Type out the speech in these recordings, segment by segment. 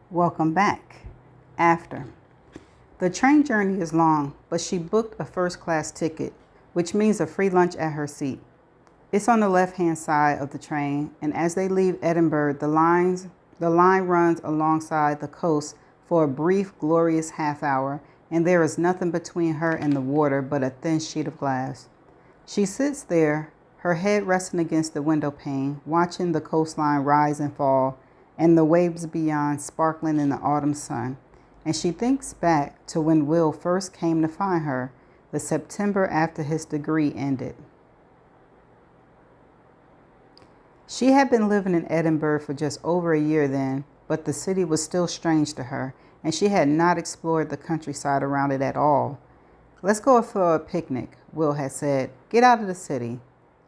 Welcome back. After. The train journey is long, but she booked a first class ticket, which means a free lunch at her seat. It's on the left-hand side of the train, and as they leave Edinburgh, the line runs alongside the coast for a brief, glorious half hour, and there is nothing between her and the water but a thin sheet of glass. She sits there, her head resting against the window pane, watching the coastline rise and fall, and the waves beyond sparkling in the autumn sun. And she thinks back to when Will first came to find her, the September after his degree ended. She had been living in Edinburgh for just over a year then, but the city was still strange to her, and she had not explored the countryside around it at all. "Let's go for a picnic," Will had said. "Get out of the city.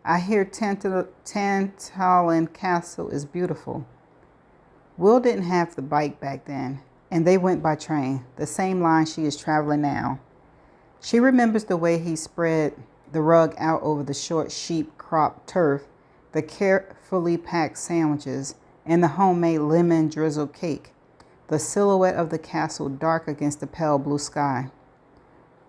I hear Tantallon Castle is beautiful." Will didn't have the bike back then, and they went by train, the same line she is traveling now. She remembers the way he spread the rug out over the short sheep crop turf, the carefully packed sandwiches, and the homemade lemon drizzled cake, the silhouette of the castle dark against the pale blue sky.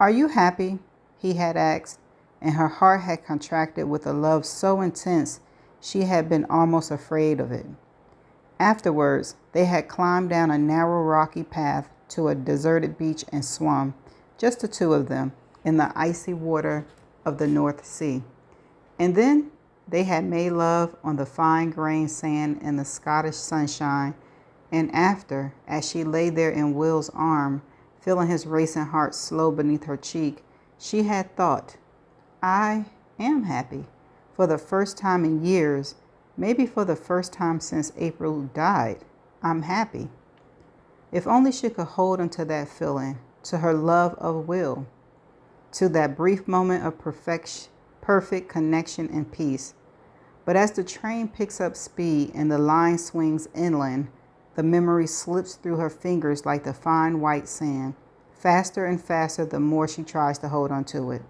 "Are you happy?" he had asked, and her heart had contracted with a love so intense she had been almost afraid of it. Afterwards, they had climbed down a narrow rocky path to a deserted beach and swum, just the two of them, in the icy water of the North Sea. And then they had made love on the fine-grained sand in the Scottish sunshine, and after, as she lay there in Will's arm, feeling his racing heart slow beneath her cheek, she had thought, "I am happy. For the first time in years, maybe for the first time since April died, I'm happy." If only she could hold onto that feeling, to her love of Will, to that brief moment of perfect connection and peace. But as the train picks up speed and the line swings inland, the memory slips through her fingers like the fine white sand, faster and faster the more she tries to hold onto it.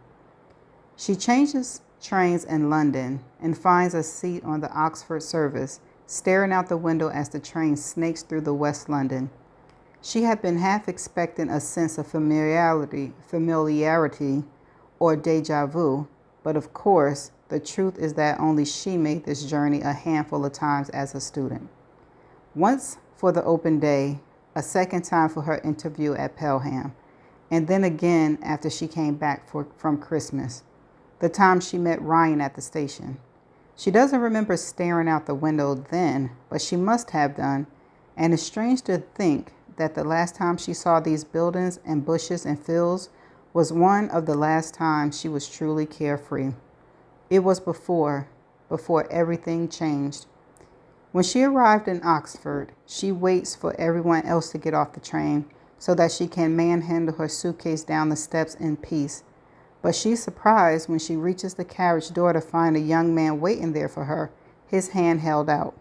She changes trains in London and finds a seat on the Oxford service, staring out the window as the train snakes through the West London. She had been half expecting a sense of familiarity or deja vu, but of course, the truth is that only she made this journey a handful of times as a student. Once for the open day, a second time for her interview at Pelham, and then again after she came back from Christmas, the time she met Ryan at the station. She doesn't remember staring out the window then, but she must have done, and it's strange to think that the last time she saw these buildings and bushes and fields was one of the last times she was truly carefree. It was before everything changed. When she arrived in Oxford, she waits for everyone else to get off the train so that she can manhandle her suitcase down the steps in peace. But she's surprised when she reaches the carriage door to find a young man waiting there for her, his hand held out.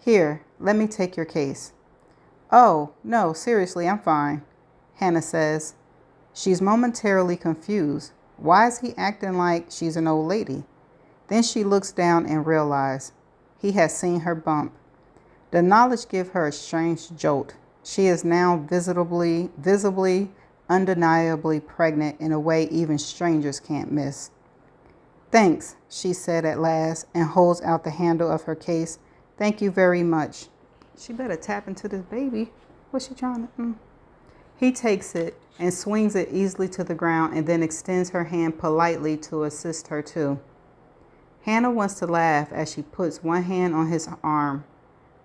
"Here, let me take your case." "Oh, no, seriously, I'm fine," Hannah says. She's momentarily confused. Why is he acting like she's an old lady? Then she looks down and realizes he has seen her bump. The knowledge gives her a strange jolt. She is now visibly, undeniably pregnant in a way even strangers can't miss. "Thanks," she said at last, and holds out the handle of her case. "Thank you very much." She better tap into this baby. What's she trying to? He takes it and swings it easily to the ground and then extends her hand politely to assist her too. Hannah wants to laugh as she puts one hand on his arm.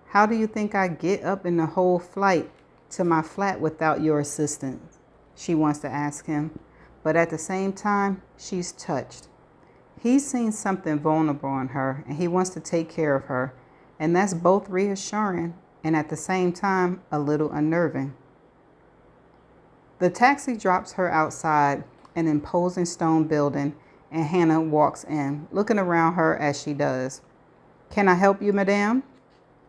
"How do you think I get up in the whole flight to my flat without your assistance?" she wants to ask him, but at the same time, she's touched. He's seen something vulnerable in her, and he wants to take care of her, and that's both reassuring and at the same time a little unnerving. The taxi drops her outside an imposing stone building, and Hannah walks in, looking around her as she does. "Can I help you, madame?"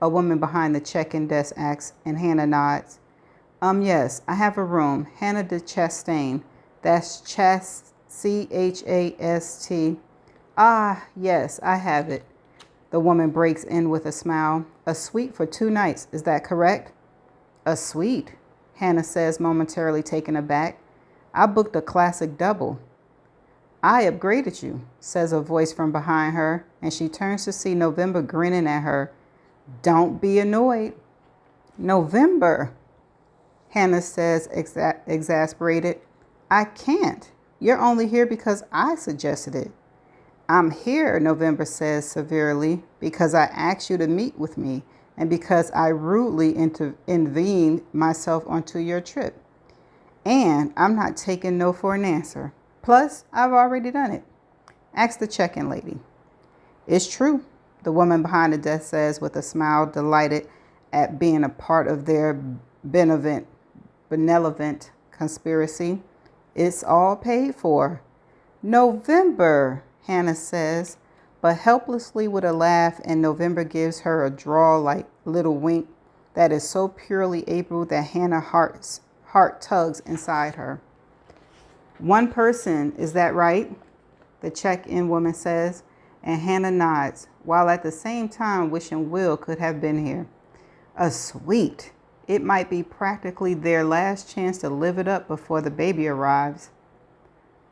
a woman behind the check-in desk asks, and Hannah nods. Yes, I have a room. Hannah de Chastain. That's Chast. "Ah, yes, I have it." The woman breaks in with a smile. "A suite for 2 nights, is that correct?" A suite, Hannah says, momentarily taken aback. I booked a classic double. I upgraded you, says a voice from behind her, and she turns to see November grinning at her. Don't be annoyed. November, Hannah says, exasperated. I can't. You're only here because I suggested it. I'm here, November says severely, because I asked you to meet with me and because I rudely intervened myself onto your trip. And I'm not taking no for an answer. Plus, I've already done it. Ask the check-in lady. It's true, the woman behind the desk says with a smile, delighted at being a part of their benevolent conspiracy. It's all paid for. November, Hannah says, but helplessly with a laugh, and November gives her a draw-like little wink that is so purely April that Hannah's heart tugs inside her. One person, is that right? The check-in woman says, and Hannah nods, while at the same time wishing Will could have been here. A suite. It might be practically their last chance to live it up before the baby arrives.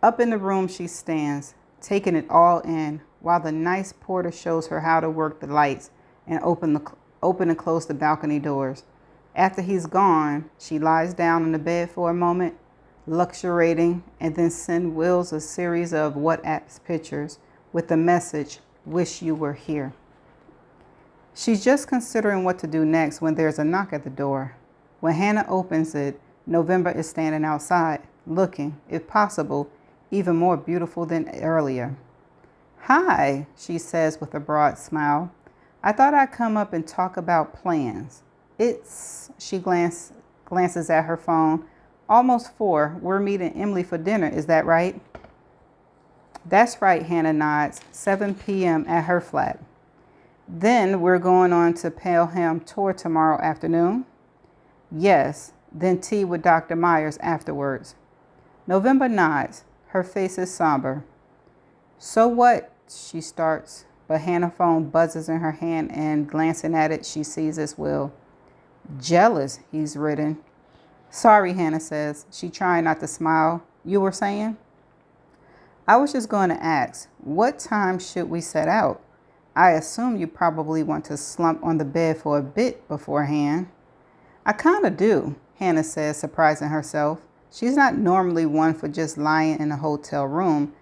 Up in the room she stands, taking it all in, while the nice porter shows her how to work the lights and open and close the balcony doors. After he's gone, she lies down on the bed for a moment, luxuriating, and then sends Wills a series of WhatsApp pictures with the message, "Wish you were here." She's just considering what to do next when there's a knock at the door. When Hannah opens it, November is standing outside, looking, if possible, even more beautiful than earlier. Hi, she says with a broad smile. I thought I'd come up and talk about plans. She glances at her phone. Almost 4. We're meeting Emily for dinner, is that right? That's right, Hannah nods. 7 p.m. at her flat. Then we're going on to Pelham tour tomorrow afternoon. Yes, then tea with Dr. Myers afterwards. November nods. Her face is somber. So what? She starts, but Hannah's phone buzzes in her hand, and glancing at it, she sees it's Will. Jealous, he's written. Sorry, Hannah says, she trying not to smile. You were saying? I was just going to ask, what time should we set out? I assume you probably want to slump on the bed for a bit beforehand. I kind of do, Hannah says, surprising herself. She's not normally one for just lying in a hotel room,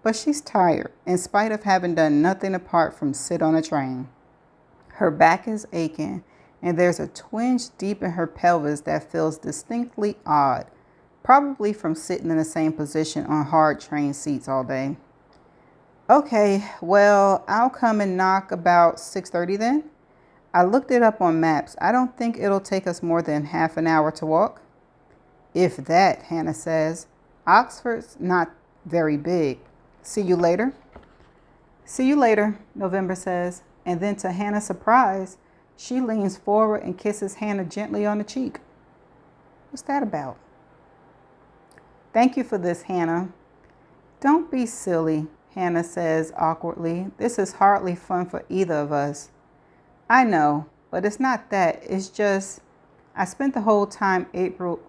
but she's tired, in spite of having done nothing apart from sit on a train. Her back is aching, and there's a twinge deep in her pelvis that feels distinctly odd, probably from sitting in the same position on hard train seats all day. Okay, well, I'll come and knock about 6:30 then. I looked it up on maps. I don't think it'll take us more than half an hour to walk. If that, Hannah says. Oxford's not very big. See you later. See you later, November says. And then to Hannah's surprise, she leans forward and kisses Hannah gently on the cheek. What's that about? Thank you for this, Hannah. Don't be silly, Hannah says awkwardly. This is hardly fun for either of us. I know, but it's not that. It's just, I spent the whole time April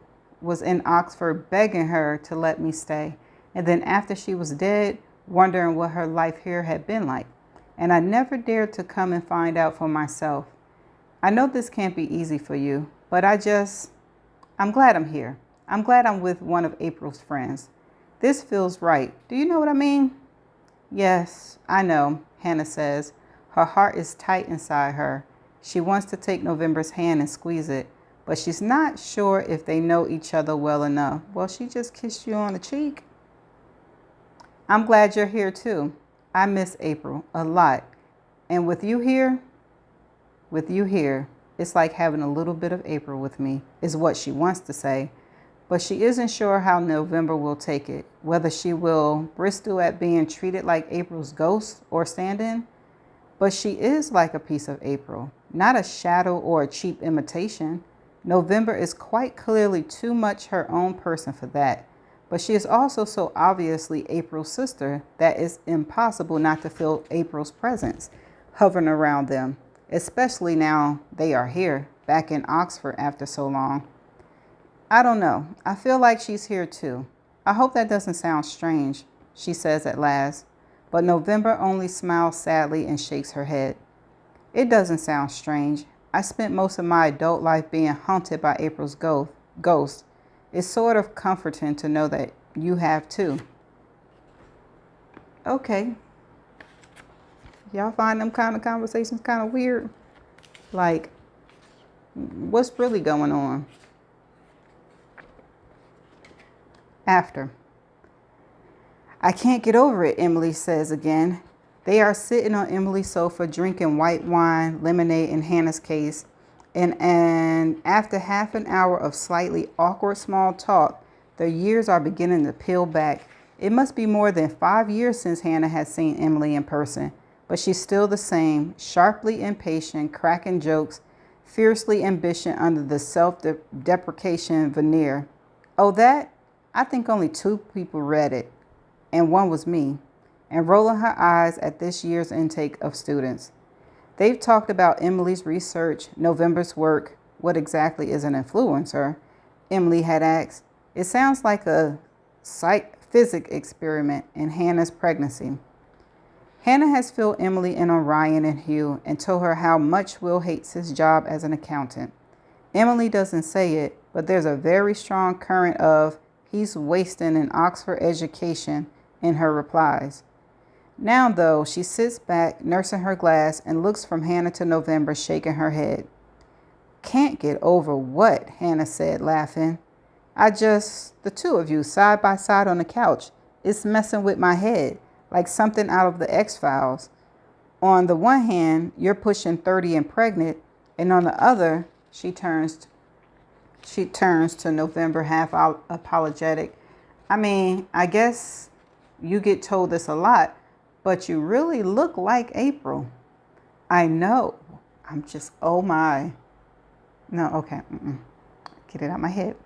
was in Oxford begging her to let me stay. And then after she was dead, wondering what her life here had been like. And I never dared to come and find out for myself. I know this can't be easy for you, but I'm glad I'm here. I'm glad I'm with one of April's friends. This feels right. Do you know what I mean? Yes, I know, Hannah says. Her heart is tight inside her. She wants to take November's hand and squeeze it, but she's not sure if they know each other well enough. Well, she just kissed you on the cheek. I'm glad you're here too. I miss April a lot. And with you here, it's like having a little bit of April with me, is what she wants to say. But she isn't sure how November will take it, whether she will bristle at being treated like April's ghost or stand-in. But she is like a piece of April, not a shadow or a cheap imitation. November is quite clearly too much her own person for that. But she is also so obviously April's sister that it's impossible not to feel April's presence hovering around them, especially now they are here back in Oxford after so long. I don't know. I feel like she's here too. I hope that doesn't sound strange, she says at last. But November only smiles sadly and shakes her head. It doesn't sound strange. I spent most of my adult life being haunted by April's ghost. It's sort of comforting to know that you have too. Okay. Y'all find them kind of conversations kind of weird? Like, what's really going on? After. I can't get over it, Emily says again. They are sitting on Emily's sofa drinking white wine, lemonade in Hannah's case. And after half an hour of slightly awkward small talk, their years are beginning to peel back. It must be more than 5 years since Hannah has seen Emily in person, but she's still the same, sharply impatient, cracking jokes, fiercely ambitious under the self-deprecation veneer. Oh, that? I think only 2 people read it, and one was me, and rolling her eyes at this year's intake of students. They've talked about Emily's research, November's work. What exactly is an influencer? Emily had asked. It sounds like a physics experiment in Hannah's pregnancy. Hannah has filled Emily in on Ryan and Hugh and told her how much Will hates his job as an accountant. Emily doesn't say it, but there's a very strong current of he's wasting an Oxford education in her replies. Now, though, she sits back, nursing her glass, and looks from Hannah to November, shaking her head. Can't get over what? Hannah said, laughing. The 2 of you, side by side on the couch. It's messing with my head, like something out of the X-Files. On the one hand, you're pushing 30 and pregnant, and on the other, she turns to November, half apologetic. I mean, I guess you get told this a lot, but you really look like April. I know. Oh my. No, okay. Get it out my head.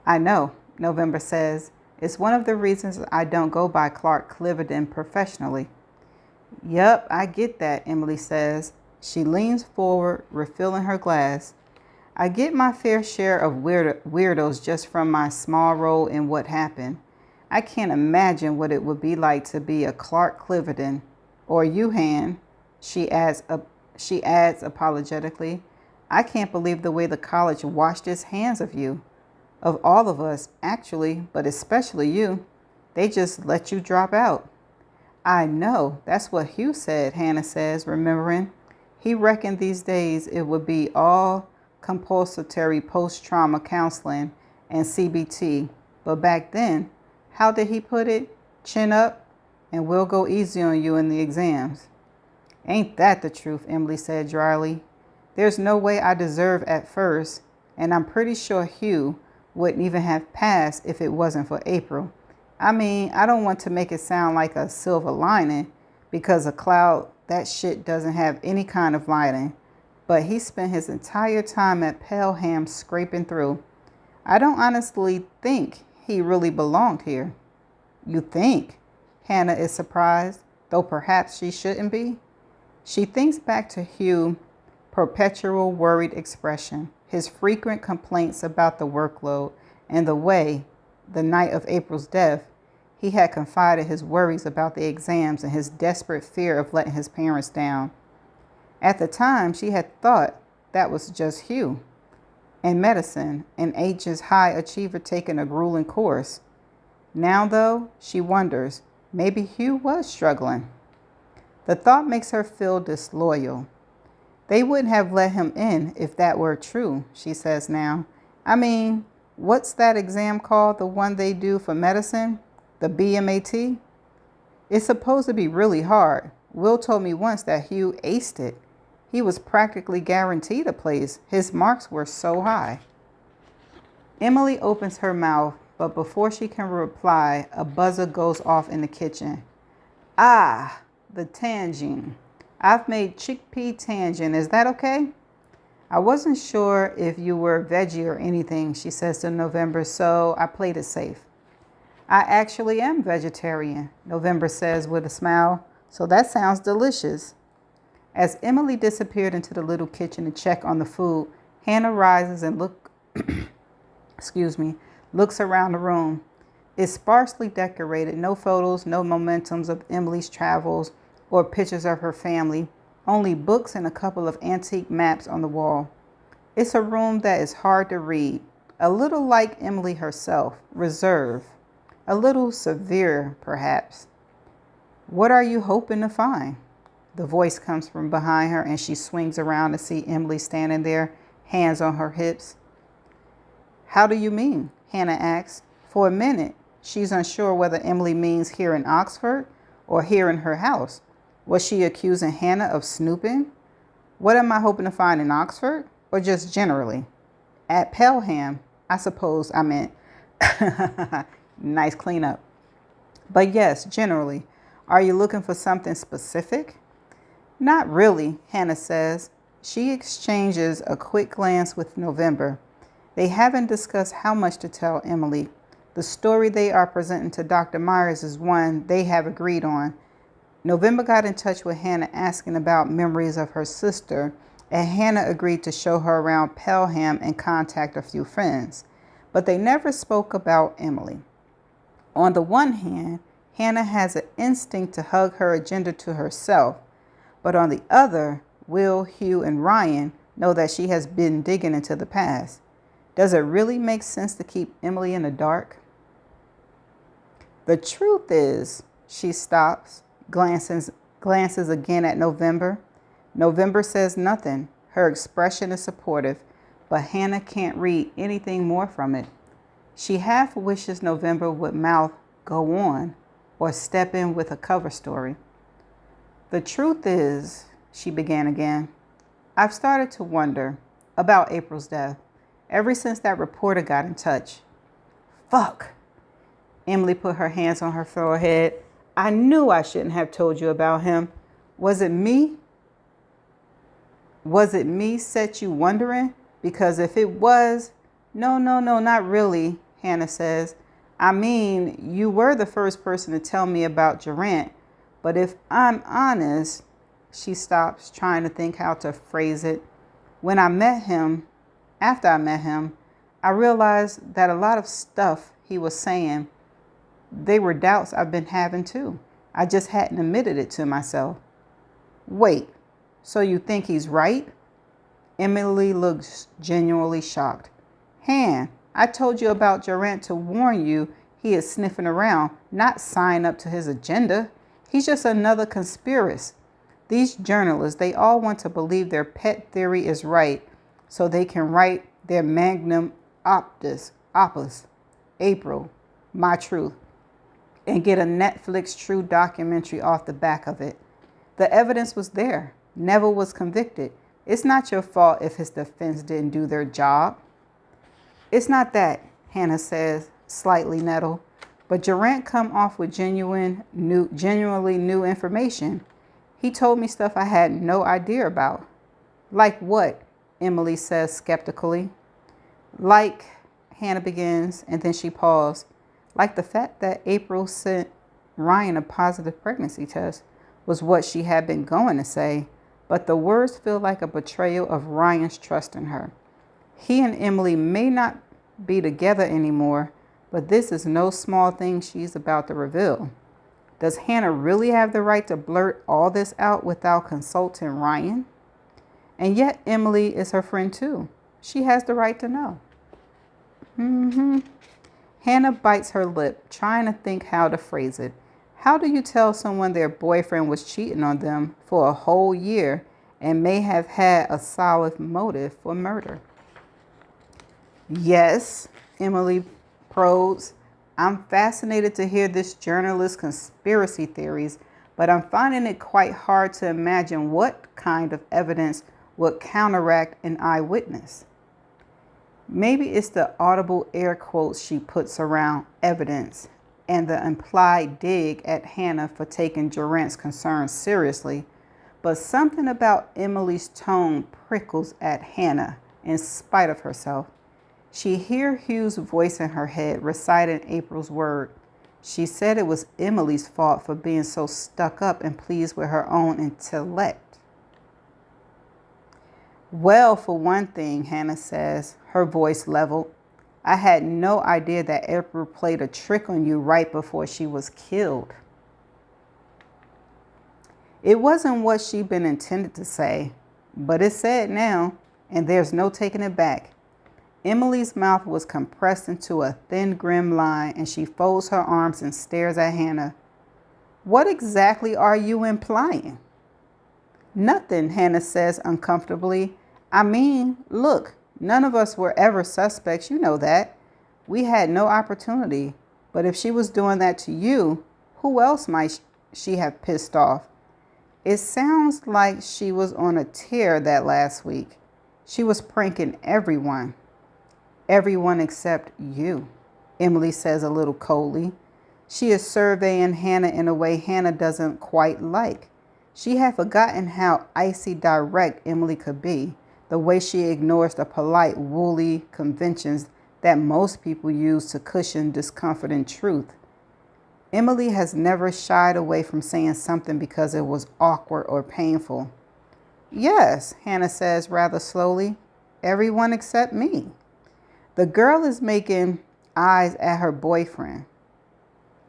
I know, November says. It's one of the reasons I don't go by Clark Cliveden professionally. Yup, I get that, Emily says. She leans forward, refilling her glass. I get my fair share of weirdos just from my small role in What Happened. I can't imagine what it would be like to be a Clark Cliveden. Or you, Han, she adds apologetically. I can't believe the way the college washed its hands of you. Of all of us, actually, but especially you. They just let you drop out. I know. That's what Hugh said, Hannah says, remembering. He reckoned these days it would be all compulsory post-trauma counseling and CBT. But back then, how did he put it? Chin up, and we'll go easy on you in the exams. Ain't that the truth, Emily said dryly. There's no way I deserve at first, and I'm pretty sure Hugh wouldn't even have passed if it wasn't for April. I mean, I don't want to make it sound like a silver lining, because a cloud, that shit doesn't have any kind of lining. But he spent his entire time at Pelham scraping through. I don't honestly think he really belonged here. You think? Hannah is surprised, though perhaps she shouldn't be. She thinks back to Hugh's perpetual worried expression, his frequent complaints about the workload, and the way, the night of April's death, he had confided his worries about the exams and his desperate fear of letting his parents down. At the time, she had thought that was just Hugh and medicine, an H's high achiever taking a grueling course. Now, though, she wonders, maybe Hugh was struggling. The thought makes her feel disloyal. They wouldn't have let him in if that were true, she says now. I mean, what's that exam called, the one they do for medicine? The BMAT? It's supposed to be really hard. Will told me once that Hugh aced it. He was practically guaranteed a place. His marks were so high. Emily opens her mouth, but before she can reply, a buzzer goes off in the kitchen. Ah, the tangine. I've made chickpea tangine. Is that okay? I wasn't sure if you were veggie or anything, she says to November, so I played it safe. I actually am vegetarian, November says with a smile, so that sounds delicious. As Emily disappeared into the little kitchen to check on the food, Hannah rises and excuse me, looks around the room. It's sparsely decorated, no photos, no mementos of Emily's travels or pictures of her family, only books and a couple of antique maps on the wall. It's a room that is hard to read, a little like Emily herself, reserved, a little severe, perhaps. What are you hoping to find? The voice comes from behind her, and she swings around to see Emily standing there, hands on her hips. How do you mean? Hannah asks. For a minute, she's unsure whether Emily means here in Oxford or here in her house. Was she accusing Hannah of snooping? What am I hoping to find in Oxford? Or just generally? At Pelham, I suppose I meant. Nice cleanup. But yes, generally. Are you looking for something specific? Not really, Hannah says. She exchanges a quick glance with November. They haven't discussed how much to tell Emily. The story they are presenting to Dr. Myers is one they have agreed on. November got in touch with Hannah asking about memories of her sister, and Hannah agreed to show her around Pelham and contact a few friends. But they never spoke about Emily. On the one hand, Hannah has an instinct to hug her agenda to herself, but on the other, Will, Hugh, and Ryan know that she has been digging into the past. Does it really make sense to keep Emily in the dark? The truth is, she stops, glances again at November. November says nothing. Her expression is supportive, but Hannah can't read anything more from it. She half wishes November would mouth, "Go on," or step in with a cover story. The truth is, she began again, I've started to wonder about April's death ever since that reporter got in touch. Fuck. Emily put her hands on her forehead. I knew I shouldn't have told you about him. Was it me? Was it me set you wondering? Because if it was, no, not really, Hannah says. I mean, you were the first person to tell me about Durant, but if I'm honest, she stops, trying to think how to phrase it. After I met him, I realized that a lot of stuff he was saying, they were doubts I've been having too. I just hadn't admitted it to myself. Wait, so you think he's right? Emily looks genuinely shocked. Han, I told you about Durant to warn you he is sniffing around, not sign up to his agenda. He's just another conspiracist. These journalists, they all want to believe their pet theory is right so they can write their magnum opus, April, My Truth, and get a Netflix true documentary off the back of it. The evidence was there. Neville was convicted. It's not your fault if his defense didn't do their job. It's not that, Hannah says, slightly nettled, but Durant come off with genuinely new information. He told me stuff I had no idea about. Like what? Emily says skeptically. Like, Hannah begins, and then she paused. Like the fact that April sent Ryan a positive pregnancy test was what she had been going to say, but the words feel like a betrayal of Ryan's trust in her. He and Emily may not be together anymore, but this is no small thing she's about to reveal. Does Hannah really have the right to blurt all this out without consulting Ryan? And yet Emily is her friend too. She has the right to know. Hannah bites her lip, trying to think how to phrase it. How do you tell someone their boyfriend was cheating on them for a whole year and may have had a solid motive for murder? Yes, Emily prods. I'm fascinated to hear this journalist's conspiracy theories, but I'm finding it quite hard to imagine what kind of evidence would counteract an eyewitness. Maybe it's the audible air quotes she puts around evidence and the implied dig at Hannah for taking Durant's concerns seriously, but something about Emily's tone prickles at Hannah in spite of herself. She hears Hugh's voice in her head reciting April's word. She said it was Emily's fault for being so stuck up and pleased with her own intellect. Well, for one thing, Hannah says, her voice leveled, I had no idea that April played a trick on you right before she was killed. It wasn't what she'd been intended to say, but it's said now, and there's no taking it back. Emily's mouth was compressed into a thin, grim line, and she folds her arms and stares at Hannah. What exactly are you implying? Nothing, Hannah says uncomfortably. I mean, look, none of us were ever suspects, you know that. We had no opportunity. But if she was doing that to you, who else might she have pissed off? It sounds like she was on a tear that last week. She was pranking everyone. Everyone except you, Emily says a little coldly. She is surveying Hannah in a way Hannah doesn't quite like. She had forgotten how icy direct Emily could be, the way she ignores the polite, woolly conventions that most people use to cushion discomfort and truth. Emily has never shied away from saying something because it was awkward or painful. Yes, Hannah says rather slowly. Everyone except me. The girl is making eyes at her boyfriend.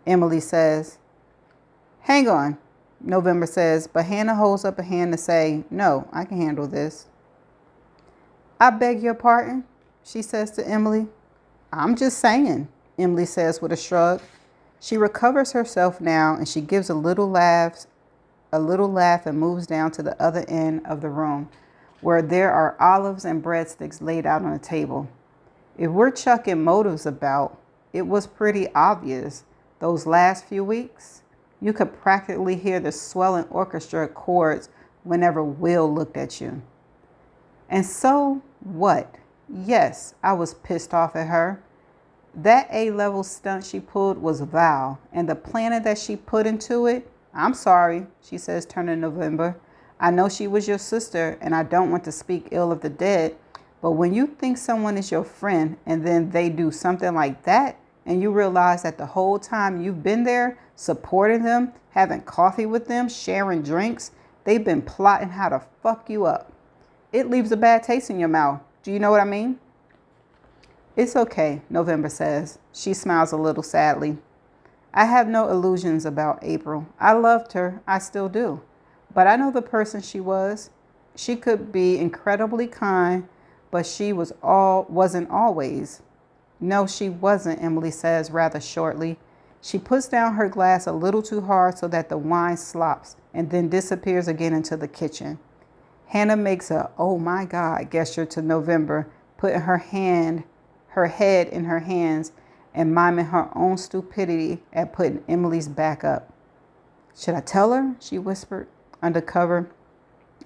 Emily says, hang on, November says, but Hannah holds up a hand to say, no, I can handle this. I beg your pardon, she says to Emily. I'm just saying, Emily says with a shrug. She recovers herself now and she gives a little laugh and moves down to the other end of the room where there are olives and breadsticks laid out on a table. If we're chucking motives about, it was pretty obvious. Those last few weeks, you could practically hear the swelling orchestra chords whenever Will looked at you. And so what? Yes, I was pissed off at her. That A-level stunt she pulled was vile, and the planning that she put into it, I'm sorry, she says, turning to November. I know she was your sister, and I don't want to speak ill of the dead, but when you think someone is your friend and then they do something like that, and you realize that the whole time you've been there, supporting them, having coffee with them, sharing drinks, they've been plotting how to fuck you up. It leaves a bad taste in your mouth. Do you know what I mean? It's okay, November says. She smiles a little sadly. I have no illusions about April. I loved her. I still do. But I know the person she was. She could be incredibly kind, but she wasn't always. No, she wasn't, Emily says rather shortly. She puts down her glass a little too hard so that the wine slops and then disappears again into the kitchen. Hannah makes a oh my God gesture to November, putting her head in her hands and miming her own stupidity at putting Emily's back up. Should I tell her? She whispered under cover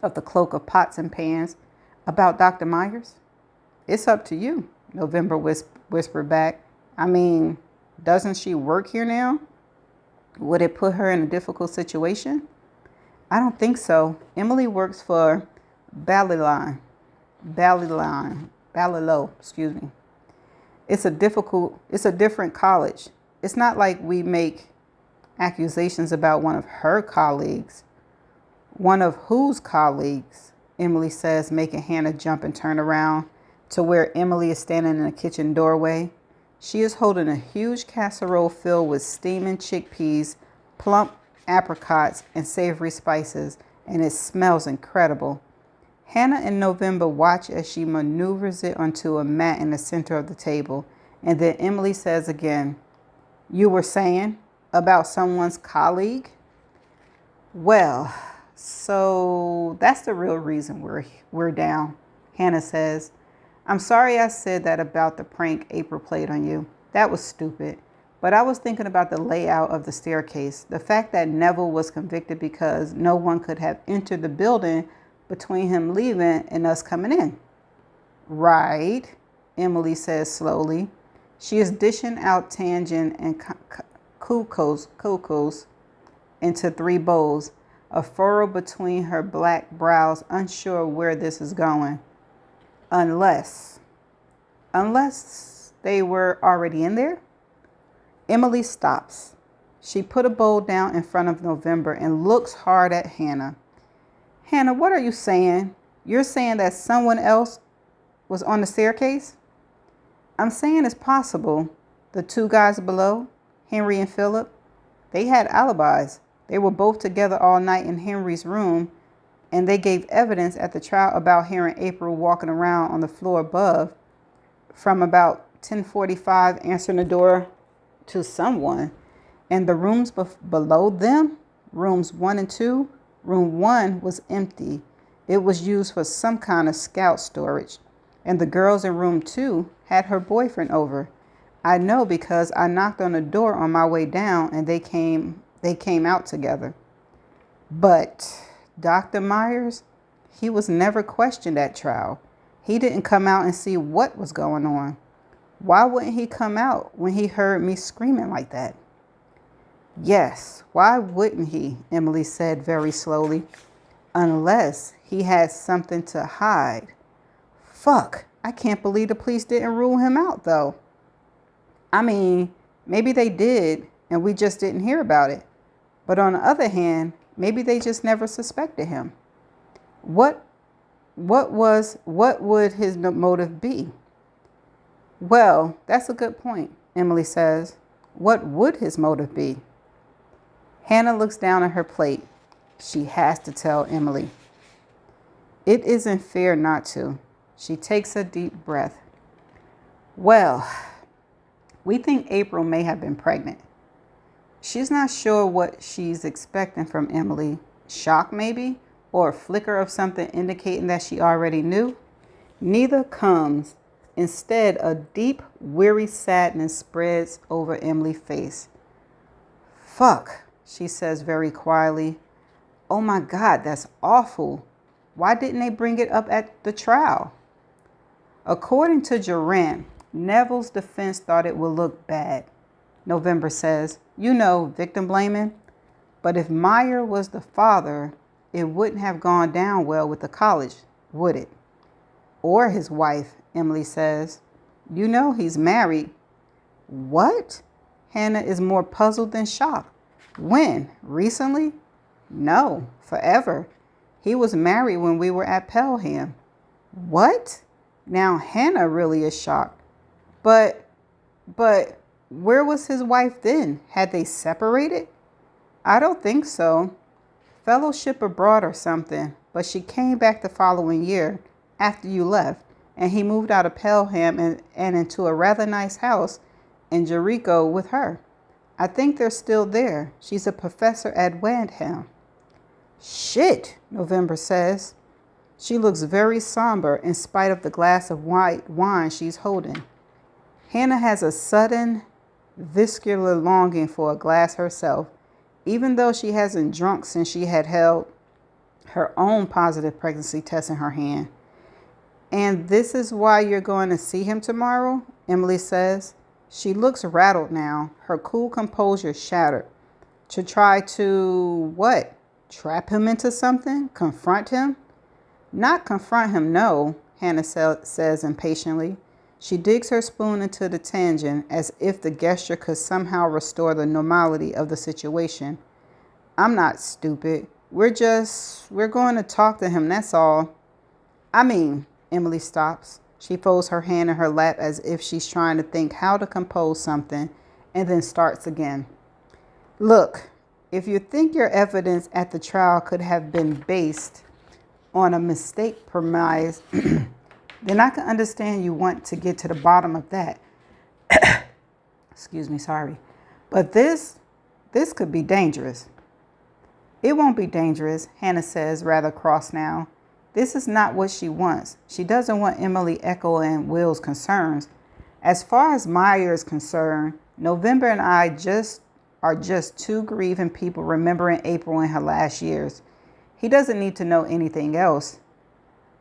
of the cloak of pots and pans about Dr. Myers. It's up to you, November whispered back. I mean, doesn't she work here now? Would it put her in a difficult situation? I don't think so. Emily works for Ballilow, excuse me. It's a different college. It's not like we make accusations about one of her colleagues. One of whose colleagues? Emily says, making Hannah jump and turn around to where Emily is standing in the kitchen doorway. She is holding a huge casserole filled with steaming chickpeas, plump apricots, and savory spices, and it smells incredible. Hannah and November watch as she maneuvers it onto a mat in the center of the table, and then Emily says again, you were saying about someone's colleague? Well, so that's the real reason we're down, Hannah says. I'm sorry I said that about the prank April played on you. That was stupid. But I was thinking about the layout of the staircase. The fact that Neville was convicted because no one could have entered the building between him leaving and us coming in. Right, Emily says slowly. She is dishing out tangent and couscous into 3 bowls, a furrow between her black brows, unsure where this is going. Unless they were already in there? Emily stops. She put a bowl down in front of November and looks hard at Hannah. Hannah, what are you saying? You're saying that someone else was on the staircase? I'm saying it's possible. The two guys below, Henry and Philip, they had alibis. They were both together all night in Henry's room, and they gave evidence at the trial about hearing April walking around on the floor above from about 10:45, answering the door to someone. And the rooms below them, rooms 1 and 2, room 1 was empty. It was used for some kind of scout storage. And the girls in room 2 had her boyfriend over. I know because I knocked on the door on my way down and they came out together. But Dr. Myers, he was never questioned at trial. He didn't come out and see what was going on. Why wouldn't he come out when he heard me screaming like that? Yes, why wouldn't he? Emily said very slowly. Unless he had something to hide. Fuck, I can't believe the police didn't rule him out though. I mean, maybe they did and we just didn't hear about it. But on the other hand, maybe they just never suspected him. What would his motive be? Well, that's a good point, Emily says. What would his motive be? Hannah looks down at her plate. She has to tell Emily. It isn't fair not to. She takes a deep breath. Well, we think April may have been pregnant. She's not sure what she's expecting from Emily. Shock maybe? Or a flicker of something indicating that she already knew? Neither comes. Instead, a deep, weary sadness spreads over Emily's face. Fuck, she says very quietly. Oh my God, that's awful. Why didn't they bring it up at the trial? According to Durant, Neville's defense thought it would look bad. November says, you know, victim blaming. But if Meyer was the father, it wouldn't have gone down well with the college, would it? Or his wife, Emily says. You know he's married. What? Hannah is more puzzled than shocked. When? Recently? No, forever. He was married when we were at Pelham. What? Now Hannah really is shocked. But where was his wife then? Had they separated? I don't think so. Fellowship abroad or something, but she came back the following year after you left, and he moved out of Pelham and into a rather nice house in Jericho with her. I think they're still there. She's a professor at Wandham. Shit, November says. She looks very somber in spite of the glass of white wine she's holding. Hannah has a sudden, visceral longing for a glass herself, even though she hasn't drunk since she had held her own positive pregnancy test in her hand. And this is why you're going to see him tomorrow, Emily says. She looks rattled now, her cool composure shattered. To try to, what? Trap him into something? Confront him? Not confront him, no, Hannah says impatiently. She digs her spoon into the tangent as if the gesture could somehow restore the normality of the situation. I'm not stupid. We're going to talk to him, that's all. I mean, Emily stops. She folds her hand in her lap as if she's trying to think how to compose something, and then starts again. Look, if you think your evidence at the trial could have been based on a mistake premise, then I can understand you want to get to the bottom of that. Excuse me, sorry. But this could be dangerous. It won't be dangerous, Hannah says, rather cross now. This is not what she wants. She doesn't want Emily echoing Will's concerns. As far as Meyer is concerned, November and I are just two grieving people remembering April in her last years. He doesn't need to know anything else.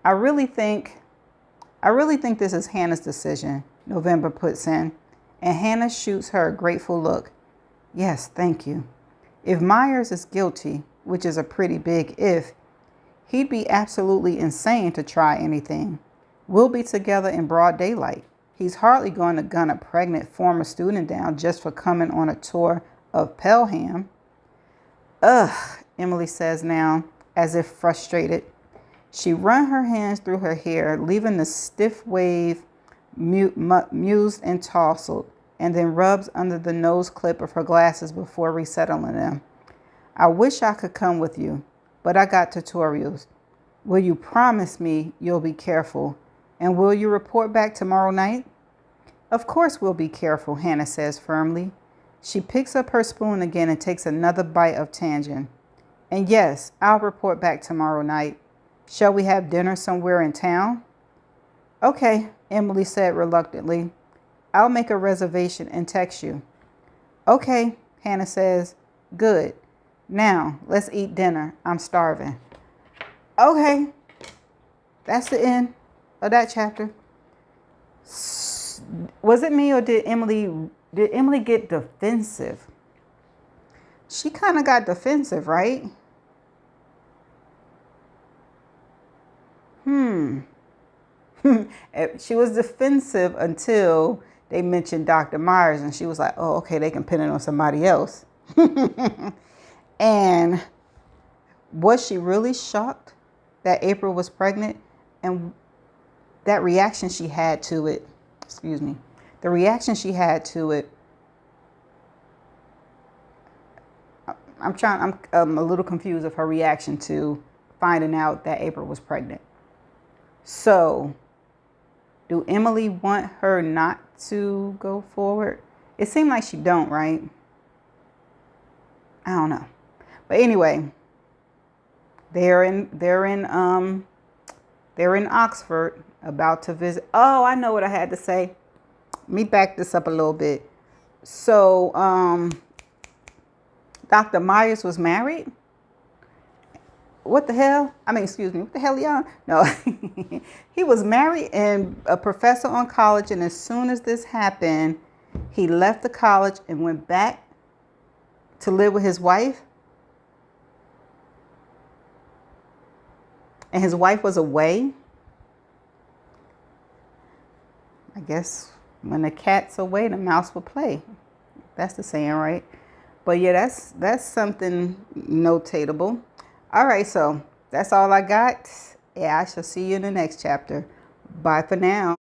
I really think this is Hannah's decision, November puts in, and Hannah shoots her a grateful look. Yes, thank you. If Myers is guilty, which is a pretty big if, he'd be absolutely insane to try anything. We'll be together in broad daylight. He's hardly going to gun a pregnant former student down just for coming on a tour of Pelham. Ugh, Emily says now, as if frustrated. She run her hands through her hair, leaving the stiff wave mused and tousled, and then rubs under the nose clip of her glasses before resettling them. I wish I could come with you, but I got tutorials. Will you promise me you'll be careful? And will you report back tomorrow night? Of course we'll be careful, Hannah says firmly. She picks up her spoon again and takes another bite of tangent. And yes, I'll report back tomorrow night. Shall we have dinner somewhere in town? Okay, Emily said reluctantly. I'll make a reservation and text you. Okay, Hannah says. Good. Now, let's eat dinner. I'm starving. Okay, that's the end of that chapter. Was it me or did Emily get defensive? She kind of got defensive, right? She was defensive until they mentioned Dr. Myers, and she was like, oh, okay, they can pin it on somebody else. And was she really shocked that April was pregnant? And that reaction she had to it, the reaction she had to it, I'm a little confused of her reaction to finding out that April was pregnant. So, do Emily want her not to go forward? It seemed like she don't, right? I don't know. But anyway, they're in Oxford about to visit. Oh, I know what I had to say. Let me back this up a little bit. So, Dr. Myers was married. What the hell? What the hell, y'all? No, he was married and a professor on college. And as soon as this happened, he left the college and went back to live with his wife. And his wife was away. I guess when the cat's away, the mouse will play. That's the saying, right? But yeah, that's something notatable. All right, so that's all I got. Yeah, I shall see you in the next chapter. Bye for now.